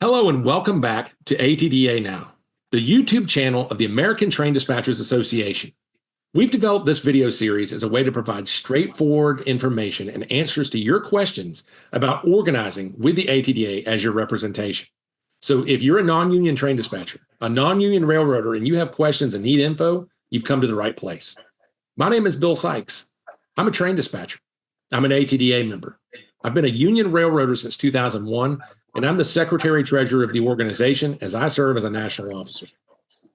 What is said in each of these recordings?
Hello and welcome back to ATDA Now, the YouTube channel of the American Train Dispatchers Association. We've developed this video series as a way to provide straightforward information and answers to your questions about organizing with the ATDA as your representation. So if you're a non-union train dispatcher, a non-union railroader, and you have questions and need info, you've come to the right place. My name is Bill Sikes. I'm a train dispatcher. I'm an ATDA member. I've been a union railroader since 2001, and I'm the Secretary-Treasurer of the organization as I serve as a national officer.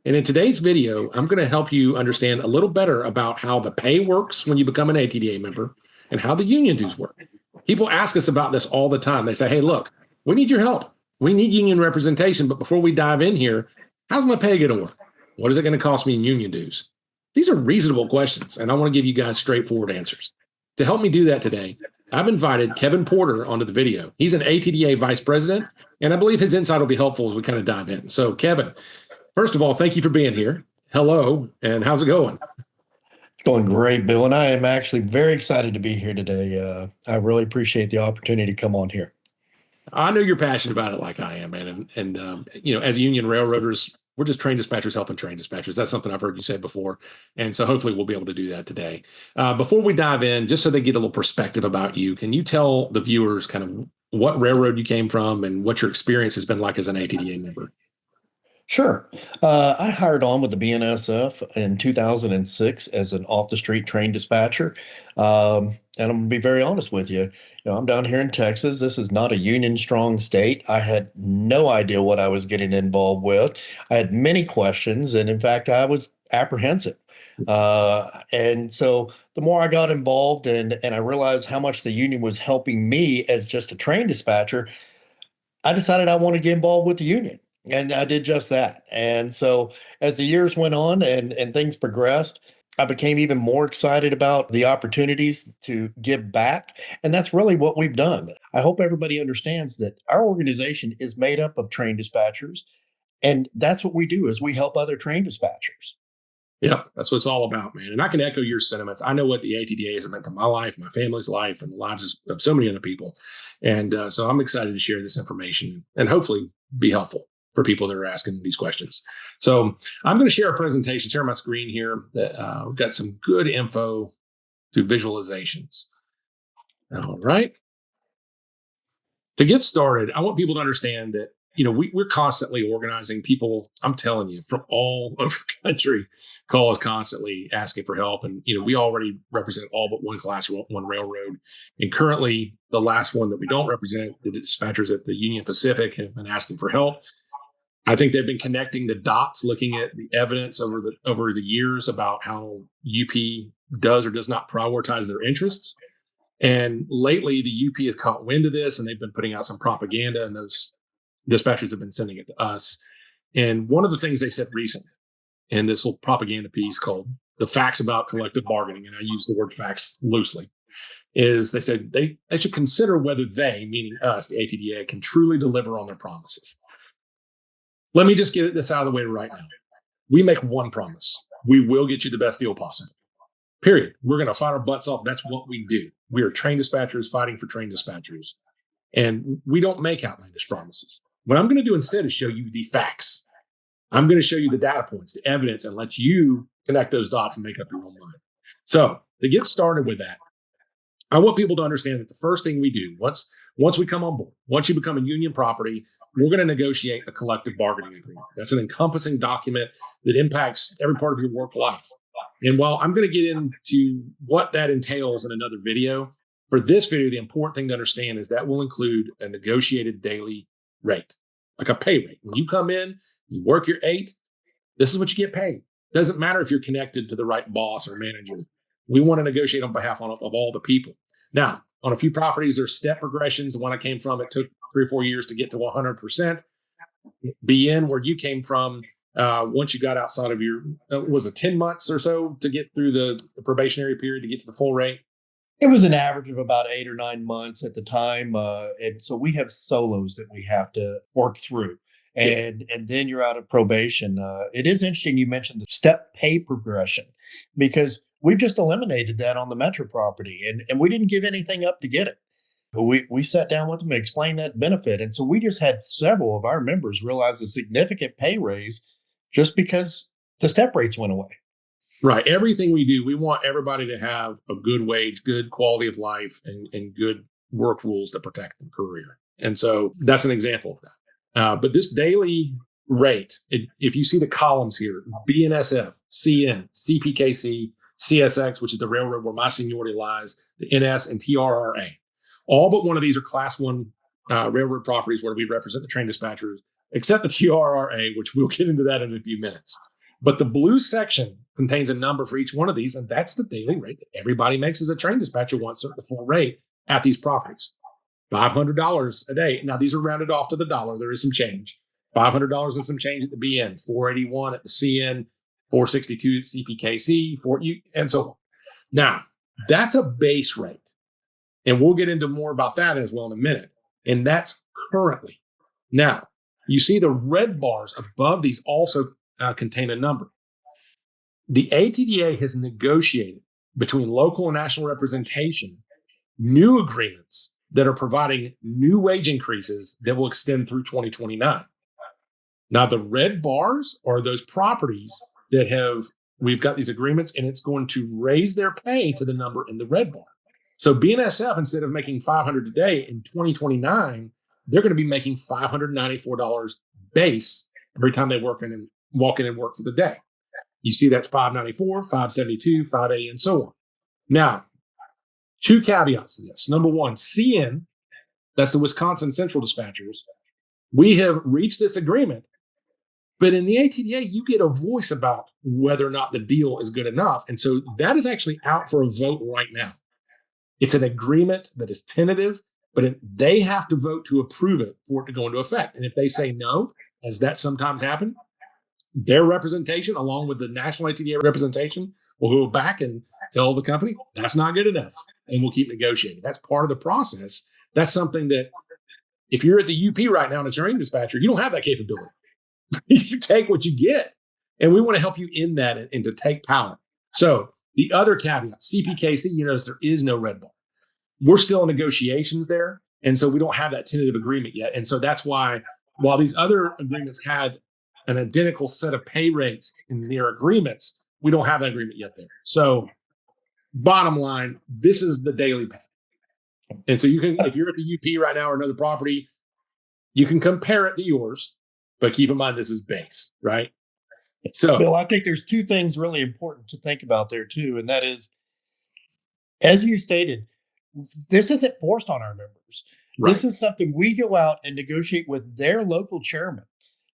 And in today's video, I'm going to help you understand a little better about how the pay works when you become an ATDA member and how the union dues work. People ask us about this all the time. They say, hey, look, we need your help. We need union representation. But before we dive in here, how's my pay going to work? What is it going to cost me in union dues? These are reasonable questions, and I want to give you guys straightforward answers. To help me do that today, I've invited Kevin Porter onto the video. He's an ATDA Vice President, and I believe his insight will be helpful as we kind of dive in. So, Kevin, first of all, thank you for being here. Hello, and how's it going? It's going great, Bill, and I am actually very excited to be here today. I really appreciate the opportunity to come on here. I know you're passionate about it like I am, man. And as union railroaders, we're just train dispatchers helping train dispatchers. That's something I've heard you say before. And so hopefully we'll be able to do that today. Before we dive in, just so they get a little perspective about you, can you tell the viewers kind of what railroad you came from and what your experience has been like as an ATDA member? Sure. I hired on with the BNSF in 2006 as an off-the-street train dispatcher. And I'm going to be very honest with you. I'm down here in Texas. This is not a union-strong state. I had no idea what I was getting involved with. I had many questions, and in fact, I was apprehensive. And so the more I got involved and I realized how much the union was helping me as just a train dispatcher, I decided I wanted to get involved with the union. And I did just that. And so as the years went on and things progressed, I became even more excited about the opportunities to give back. And that's really what we've done. I hope everybody understands that our organization is made up of train dispatchers. And that's what we do is we help other train dispatchers. Yep, that's what it's all about, man. And I can echo your sentiments. I know what the ATDA has meant to my life, my family's life, and the lives of so many other people. And so I'm excited to share this information and hopefully be helpful for people that are asking these questions. So I'm going to share a presentation, share my screen here. That we've got some good info through visualizations. All right. To get started, I want people to understand that, we're constantly organizing people. I'm telling you, from all over the country, call us constantly asking for help. And, we already represent all but one class, one railroad. And currently, the last one that we don't represent, the dispatchers at the Union Pacific, have been asking for help. I think they've been connecting the dots, looking at the evidence over the years about how UP does or does not prioritize their interests. And lately, the UP has caught wind of this, and they've been putting out some propaganda, and those dispatchers have been sending it to us. And one of the things they said recently in this little propaganda piece called "The Facts About Collective Bargaining," and I use the word facts loosely, is they said they should consider whether they, meaning us, the ATDA, can truly deliver on their promises. Let me just get this out of the way right now. We make one promise. We will get you the best deal possible. Period. We're going to fight our butts off. That's what we do. We are train dispatchers fighting for train dispatchers. And we don't make outlandish promises. What I'm going to do instead is show you the facts. I'm going to show you the data points, the evidence, and let you connect those dots and make up your own mind. So to get started with that, I want people to understand that the first thing we do, once we come on board, once you become a union property, we're going to negotiate a collective bargaining agreement. That's an encompassing document that impacts every part of your work life. And while I'm going to get into what that entails in another video, for this video, the important thing to understand is that will include a negotiated daily rate, like a pay rate. When you come in, you work your 8, this is what you get paid. Doesn't matter if you're connected to the right boss or manager. We want to negotiate on behalf of all the people. Now, on a few properties, there's step progressions. The one I came from, it took 3 or 4 years to get to 100%. BN, where you came from, once you got outside of your, was it 10 months or so to get through the probationary period to get to the full rate? It was an average of about 8 or 9 months at the time. And so we have solos that we have to work through. And then you're out of probation. It is interesting you mentioned the step pay progression because we've just eliminated that on the Metro property, and we didn't give anything up to get it. We sat down with them and explained that benefit. And so we just had several of our members realize a significant pay raise just because the step rates went away. Right. Everything we do, we want everybody to have a good wage, good quality of life, and good work rules that protect their career. And so that's an example of that. But this daily rate, if you see the columns here, BNSF, CN, CPKC, CSX, which is the railroad where my seniority lies, the NS, and TRRA. All but one of these are class one railroad properties where we represent the train dispatchers, except the TRRA, which we'll get into that in a few minutes. But the blue section contains a number for each one of these, and that's the daily rate that everybody makes as a train dispatcher once they're at the full rate at these properties. $500 a day. Now, these are rounded off to the dollar. There is some change. $500 and some change at the BN, $481 at the CN, $462 at CPKC, and so on. Now, that's a base rate. And we'll get into more about that as well in a minute. And that's currently. Now, you see the red bars above these also contain a number. The ATDA has negotiated between local and national representation new agreements that are providing new wage increases that will extend through 2029. Now, the red bars are those properties that we've got these agreements, and it's going to raise their pay to the number in the red bar. So BNSF, instead of making $500 a day in 2029, they're going to be making $594 base every time they walk in and work for the day. You see that's $594, $572, $580, and so on. Now, two caveats to this. Number one, CN, that's the Wisconsin Central Dispatchers, we have reached this agreement, but in the ATDA, you get a voice about whether or not the deal is good enough. And so that is actually out for a vote right now. It's an agreement that is tentative, but they have to vote to approve it for it to go into effect. And if they say no, as that sometimes happens, their representation, along with the national ATDA representation, will go back and tell the company that's not good enough, and we'll keep negotiating. That's part of the process. That's something that if you're at the UP right now and a train dispatcher, you don't have that capability. You take what you get, and we want to help you in that and to take power. So the other caveat, CPKC, you notice there is no red bar. We're still in negotiations there, and so we don't have that tentative agreement yet. And so that's why, while these other agreements had an identical set of pay rates in their agreements, we don't have that agreement yet there. So bottom line, this is the daily pay. And so you can, if you're at the UP right now or another property, you can compare it to yours, but keep in mind this is base, right? So, Bill, I think there's two things really important to think about there too, and that is, as you stated, this isn't forced on our members. Right. This is something we go out and negotiate with their local chairman.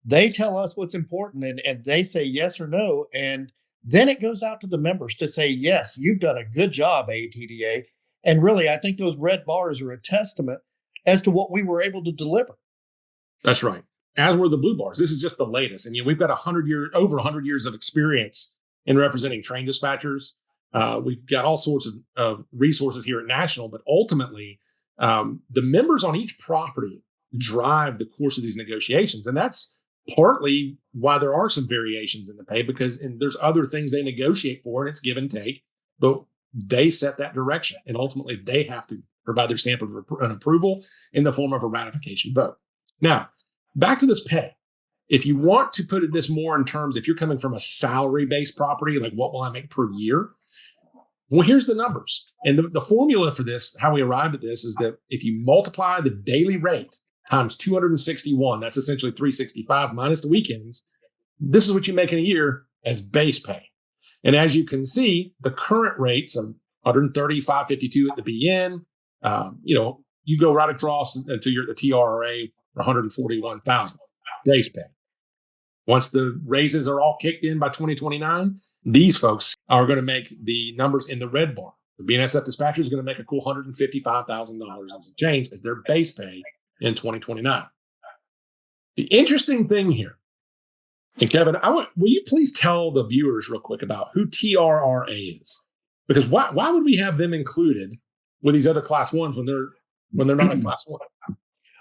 They tell us what's important, and they say yes or no, and then it goes out to the members to say, yes, you've done a good job, ATDA. And really, I think those red bars are a testament as to what we were able to deliver. That's right. As were the blue bars. This is just the latest. And we've got over 100 years of experience in representing train dispatchers. We've got all sorts of resources here at National, but ultimately, the members on each property drive the course of these negotiations. And that's partly why there are some variations in the pay, because there's other things they negotiate for, and it's give and take, but they set that direction. And ultimately, they have to provide their stamp of an approval in the form of a ratification vote. Now, back to this pay. If you want to put this more in terms, if you're coming from a salary-based property, like what will I make per year? Well, here's the numbers. And the formula for this, how we arrived at this, is that if you multiply the daily rate times 261, that's essentially 365 minus the weekends, this is what you make in a year as base pay. And as you can see, the current rates are 135.52 at the BN. You go right across until you're at the TRRA for 141,000 base pay. Once the raises are all kicked in by 2029, these folks are going to make the numbers in the red bar. The BNSF dispatcher is going to make a cool $155,000 and some change as their base pay in 2029. The interesting thing here, and Kevin, will you please tell the viewers real quick about who TRRA is? Because why would we have them included with these other class ones when they're not a class one?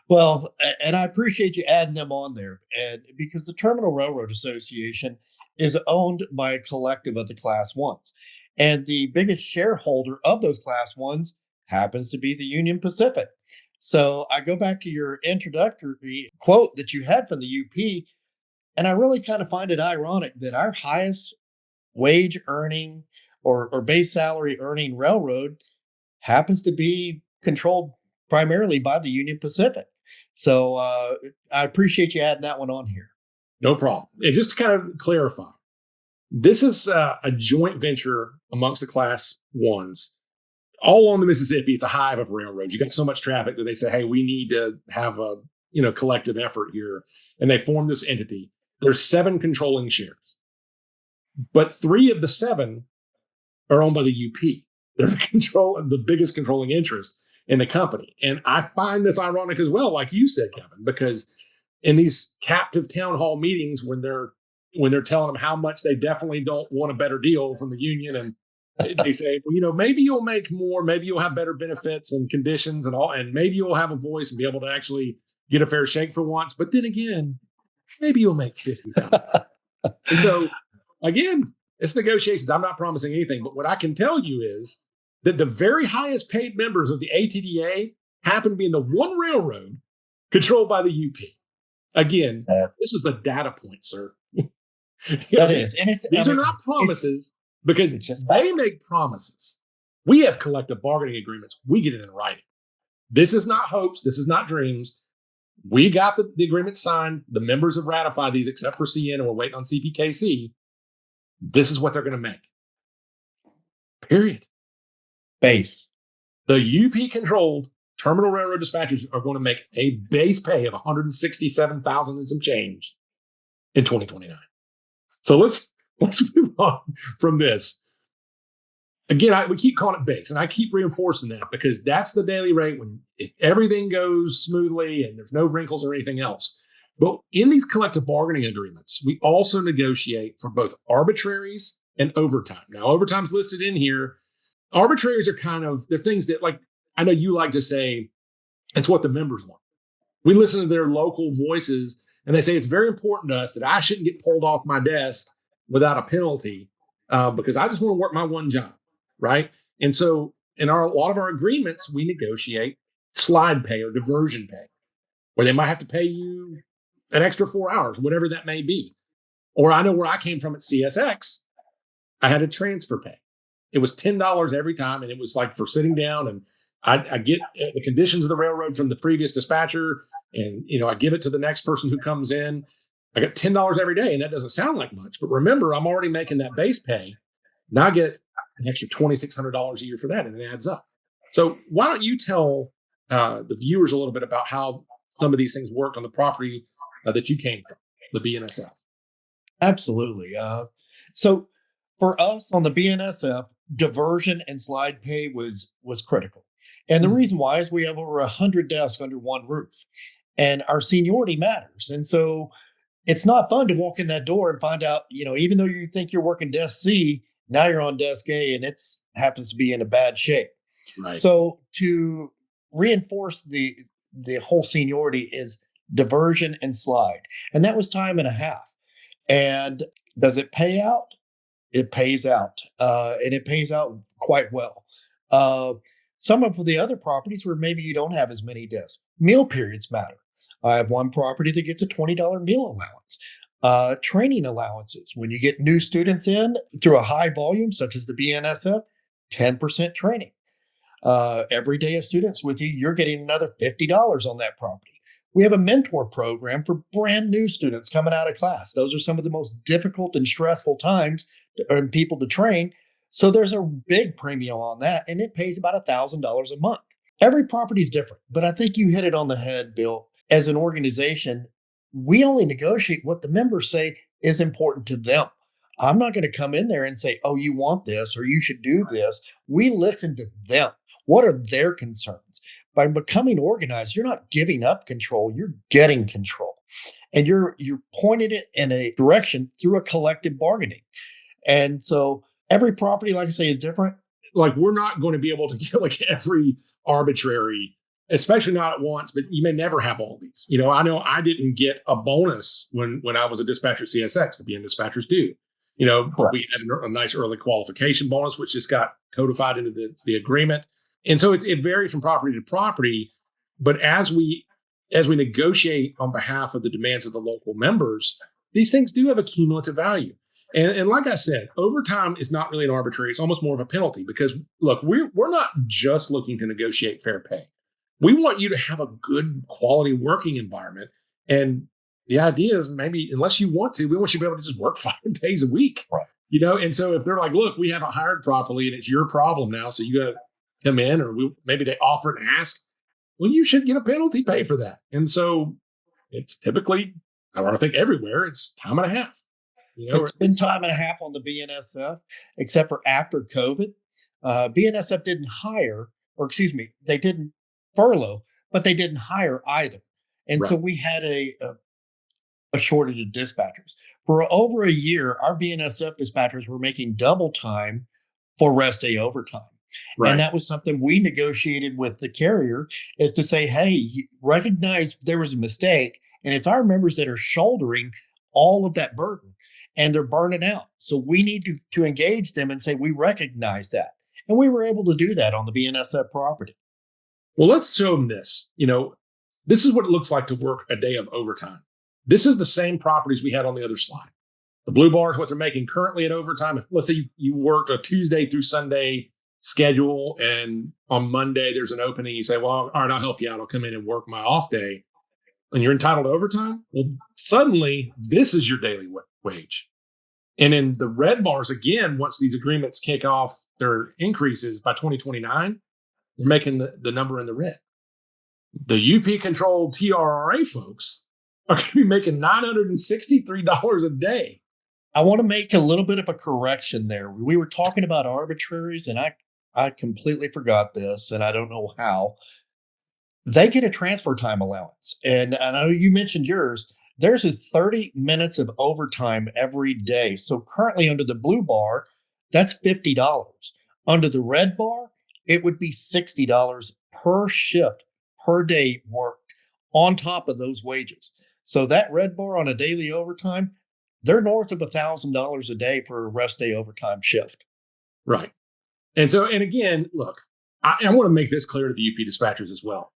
Well, and I appreciate you adding them on there, and because the Terminal Railroad Association is owned by a collective of the class ones, and the biggest shareholder of those class ones happens to be the Union Pacific. So I go back to your introductory quote that you had from the UP, and I really kind of find it ironic that our highest wage earning or base salary earning railroad happens to be controlled primarily by the Union Pacific. So I appreciate you adding that one on here. No problem. And just to kind of clarify, this is a joint venture amongst the class ones. All on the Mississippi, it's a hive of railroads. You got so much traffic that they say, hey, we need to have a collective effort here. And they form this entity. There's 7 controlling shares, but 3 of the 7 are owned by the UP. They're the biggest controlling interest in the company. And I find this ironic as well, like you said, Kevin, because in these captive town hall meetings, when they're telling them how much they definitely don't want a better deal from the union, and they say, well, maybe you'll make more, maybe you'll have better benefits and conditions and all, and maybe you'll have a voice and be able to actually get a fair shake for once. But then again, maybe you'll make $50,000. And so again, it's negotiations. I'm not promising anything, but what I can tell you is that the very highest paid members of the ATDA happen to be in the one railroad controlled by the UP. Again, this is a data point, sir. That is. And these are not promises because they make promises. We have collective bargaining agreements. We get it in writing. This is not hopes. This is not dreams. We got the agreement signed. The members have ratified these except for CN, and we're waiting on CPKC. This is what they're going to make. Period. Base. The UP-controlled terminal railroad dispatchers are going to make a base pay of $167,000 and some change in 2029. So let's move on from this. Again, we keep calling it base, and I keep reinforcing that because that's the daily rate when everything goes smoothly and there's no wrinkles or anything else. But in these collective bargaining agreements, we also negotiate for both arbitraries and overtime. Now, overtime's listed in here. Arbitraries are they're things that, like, I know you like to say, it's what the members want. We listen to their local voices, and they say it's very important to us that I shouldn't get pulled off my desk without a penalty because I just want to work my one job, right? And so in a lot of our agreements, we negotiate slide pay or diversion pay, where they might have to pay you an extra 4 hours, whatever that may be. Or I know where I came from at CSX, I had a transfer pay. It was $10 every time, and it was like for sitting down, and I get the conditions of the railroad from the previous dispatcher, and I give it to the next person who comes in. I got $10 every day, and that doesn't sound like much, but remember, I'm already making that base pay. Now I get an extra $2,600 a year for that, and it adds up. So why don't you tell the viewers a little bit about how some of these things worked on the property that you came from, the BNSF? Absolutely. So for us on the BNSF, diversion and slide pay was critical. And the reason why is we have over 100 desks under one roof, and our seniority matters. And so it's not fun to walk in that door and find out, even though you think you're working desk C, now you're on desk A and it happens to be in a bad shape. Right. So to reinforce the whole seniority is diversion and slide. And that was time and a half. And does it pay out? It pays out. And it pays out quite well. Some of the other properties where maybe you don't have as many desks, meal periods matter. I have one property that gets a $20 meal allowance. Training allowances. When you get new students in through a high volume, such as the BNSF, 10% training. Every day of students with you, you're getting another $50 on that property. We have a mentor program for brand new students coming out of class. Those are some of the most difficult and stressful times to earn people to train. So there's a big premium on that, and it pays about $1,000 a month. Every property is different, but I think you hit it on the head, Bill. As an organization, we only negotiate what the members say is important to them. I'm not going to come in there and say, oh, you want this or you should do this. We listen to them. What are their concerns? By becoming organized, you're not giving up control, you're getting control. And you're pointing it in a direction through a collective bargaining. And so every property, like I say, is different. Like, we're not going to be able to get like every arbitrary, especially not at once, but you may never have all these. I know I didn't get a bonus when I was a dispatcher at CSX. The BN dispatchers do. We had a nice early qualification bonus, which just got codified into the agreement. And so it varies from property to property. But as we negotiate on behalf of the demands of the local members, these things do have a cumulative value. And like I said, overtime is not really an arbitrary; it's almost more of a penalty because look, we're not just looking to negotiate fair pay. We want you to have a good quality working environment. And the idea is maybe unless you want to, we want you to be able to just work 5 days a week. Right. And so if they're like, look, we haven't hired properly and it's your problem now, so you got to come in, or maybe they offer and ask, well, you should get a penalty pay for that. And so it's typically, I think everywhere, it's time and a half. It's been time and a half on the BNSF, except for after COVID. BNSF didn't hire, or excuse me, they didn't furlough, but they didn't hire either. And so we had a shortage of dispatchers. For over a year, our BNSF dispatchers were making double time for rest day overtime. Right. And that was something we negotiated with the carrier, is to say, hey, recognize there was a mistake, and it's our members that are shouldering all of that burden, and they're burning out. So we need to engage them and say, we recognize that. And we were able to do that on the BNSF property. Well, let's show them this. This is what it looks like to work a day of overtime. This is the same properties we had on the other slide. The blue bar is what they're making currently at overtime. If, let's say you worked a Tuesday through Sunday schedule, and on Monday there's an opening, you say, well, all right, I'll help you out. I'll come in and work my off day. And you're entitled to overtime. Well, suddenly this is your daily wage. And in the red bars, again, once these agreements kick off their increases by 2029, they're making the number in the red. The UP controlled TRRA folks are going to be making $963 a day. I want to make a little bit of a correction there. We were talking about arbitraries, and I completely forgot this, and I don't know how. They get a transfer time allowance. And I know you mentioned yours. There's a 30 minutes of overtime every day. So currently under the blue bar, that's $50. Under the red bar, it would be $60 per shift, per day worked, on top of those wages. So that red bar on a daily overtime, they're north of $1,000 a day for a rest day overtime shift. Right. And again, look, I want to make this clear to the UP dispatchers as well.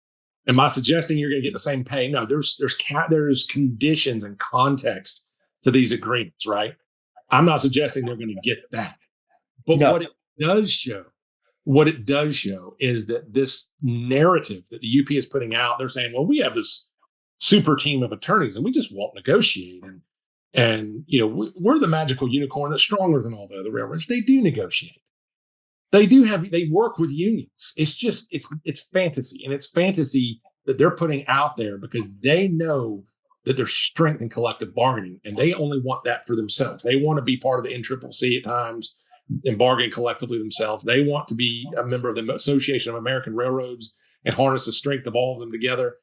Am I suggesting you're going to get the same pay? No, there's conditions and context to these agreements, right? I'm not suggesting they're going to get that. But no. What it does show is that this narrative that the UP is putting out, they're saying, well, we have this super team of attorneys and we just won't negotiate. And we're the magical unicorn that's stronger than all the other railroads. They do negotiate. They work with unions. It's just, it's fantasy. And it's fantasy that they're putting out there because they know that there's strength in collective bargaining, and they only want that for themselves. They want to be part of the NCCC at times and bargain collectively themselves. They want to be a member of the Association of American Railroads and harness the strength of all of them together.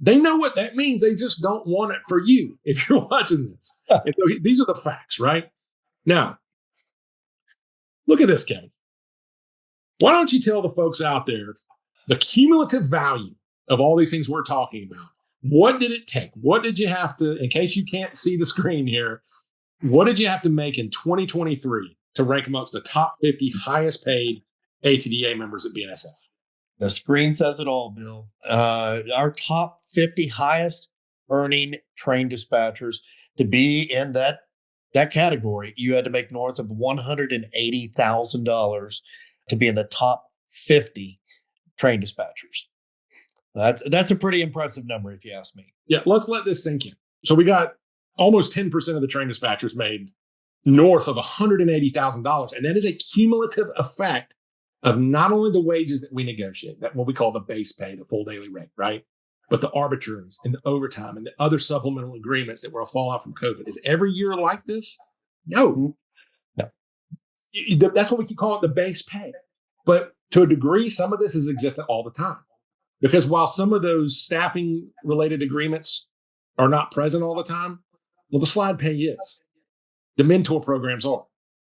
They know what that means. They just don't want it for you if you're watching this. And so these are the facts, right? Now, look at this, Kevin. Why don't you tell the folks out there the cumulative value of all these things we're talking about? What did it take? What did you have to, in case you can't see the screen here, what did you have to make in 2023 to rank amongst the top 50 highest paid ATDA members at BNSF? The screen says it all, Bill. Our top 50 highest earning train dispatchers, to be in that category, you had to make north of $180,000 to be in the top 50 train dispatchers. That's a pretty impressive number, if you ask me. Yeah, let's let this sink in. So we got almost 10% of the train dispatchers made north of $180,000, and that is a cumulative effect of not only the wages that we negotiate, that what we call the base pay, the full daily rate, right? But the arbitraries and the overtime and the other supplemental agreements that were a fallout from COVID. Is every year like this? No. That's what we keep calling the base pay. But to a degree, some of this is existent all the time. Because while some of those staffing related agreements are not present all the time, well, the slide pay is. The mentor programs are.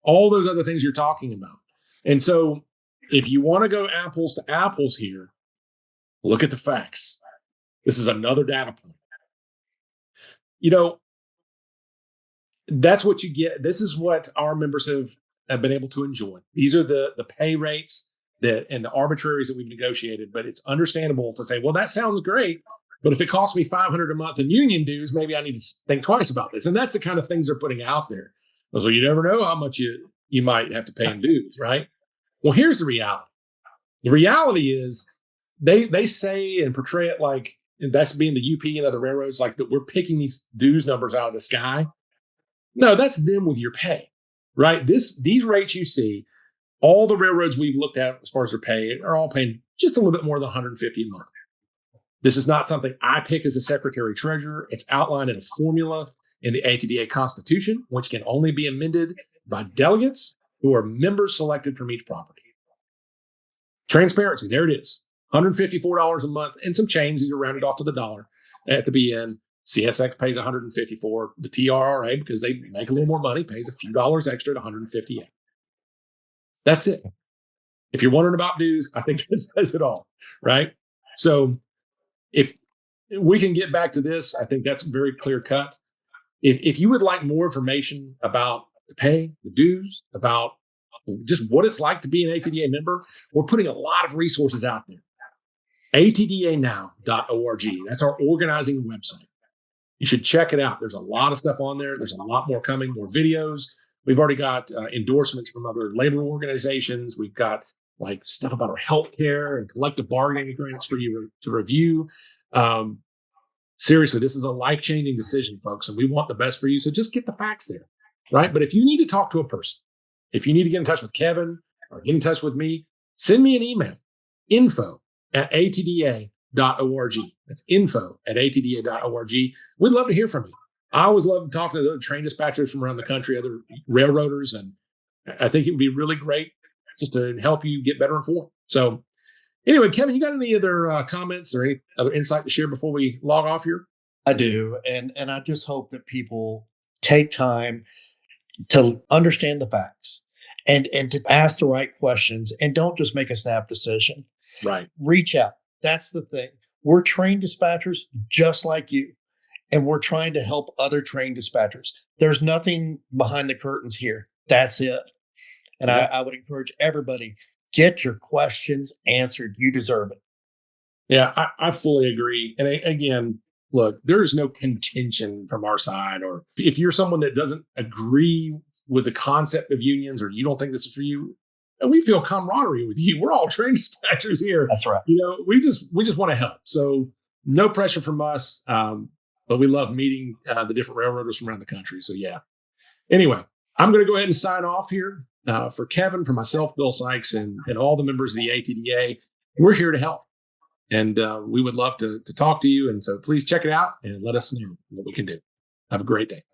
All those other things you're talking about. And so if you want to go apples to apples here, look at the facts. This is another data point. That's what you get. This is what our members have been able to enjoy. These are the pay rates that and the arbitraries that we've negotiated. But it's understandable to say, well, that sounds great, but if it costs me $500 a month in union dues, maybe I need to think twice about this. And that's the kind of things they're putting out there. So you never know how much you might have to pay in dues, right? Well, here's the reality. The reality is they say and portray it like, and that's being the UP and other railroads, like that we're picking these dues numbers out of the sky. No, that's them with your pay, right? These rates you see, all the railroads we've looked at as far as their pay are all paying just a little bit more than $150 a month. This is not something I pick as a Secretary-Treasurer. It's outlined in a formula in the ATDA Constitution, which can only be amended by delegates who are members selected from each property. Transparency, there it is. $154 a month and some change. These are rounded off to the dollar at the BN. CSX pays $154. The TRRA, because they make a little more money, pays a few dollars extra to $158. That's it. If you're wondering about dues, I think this says it all, right? So if we can get back to this, I think that's very clear cut. If you would like more information about the pay, the dues, about just what it's like to be an ATDA member, we're putting a lot of resources out there. ATDAnow.org. That's our organizing website. You should check it out. There's a lot of stuff on there. There's a lot more coming, more videos. We've already got endorsements from other labor organizations. We've got like stuff about our healthcare and collective bargaining agreements for you to review. Seriously, this is a life-changing decision, folks, and we want the best for you. So just get the facts there, right? But if you need to talk to a person, if you need to get in touch with Kevin or get in touch with me, send me an email, info@atda.org. That's info@atda.org. We'd love to hear from you. I always love talking to other train dispatchers from around the country, other railroaders, and I think it would be really great just to help you get better informed. So anyway, Kevin, you got any other comments or any other insight to share before we log off here? I do. And I just hope that people take time to understand the facts and to ask the right questions and don't just make a snap decision. Right. Reach out. That's the thing. We're train dispatchers just like you, and we're trying to help other train dispatchers. There's nothing behind the curtains here. That's it. And I would encourage everybody, get your questions answered. You deserve it. Yeah, I fully agree. And again, look, there is no contention from our side, or if you're someone that doesn't agree with the concept of unions or you don't think this is for you, and we feel camaraderie with you. We're all train dispatchers here. That's right. You know, we just want to help. So no pressure from us, but we love meeting the different railroaders from around the country. So yeah. Anyway, I'm going to go ahead and sign off here. For Kevin, for myself, Bill Sikes, and all the members of the ATDA, we're here to help. And we would love to talk to you. And so please check it out and let us know what we can do. Have a great day.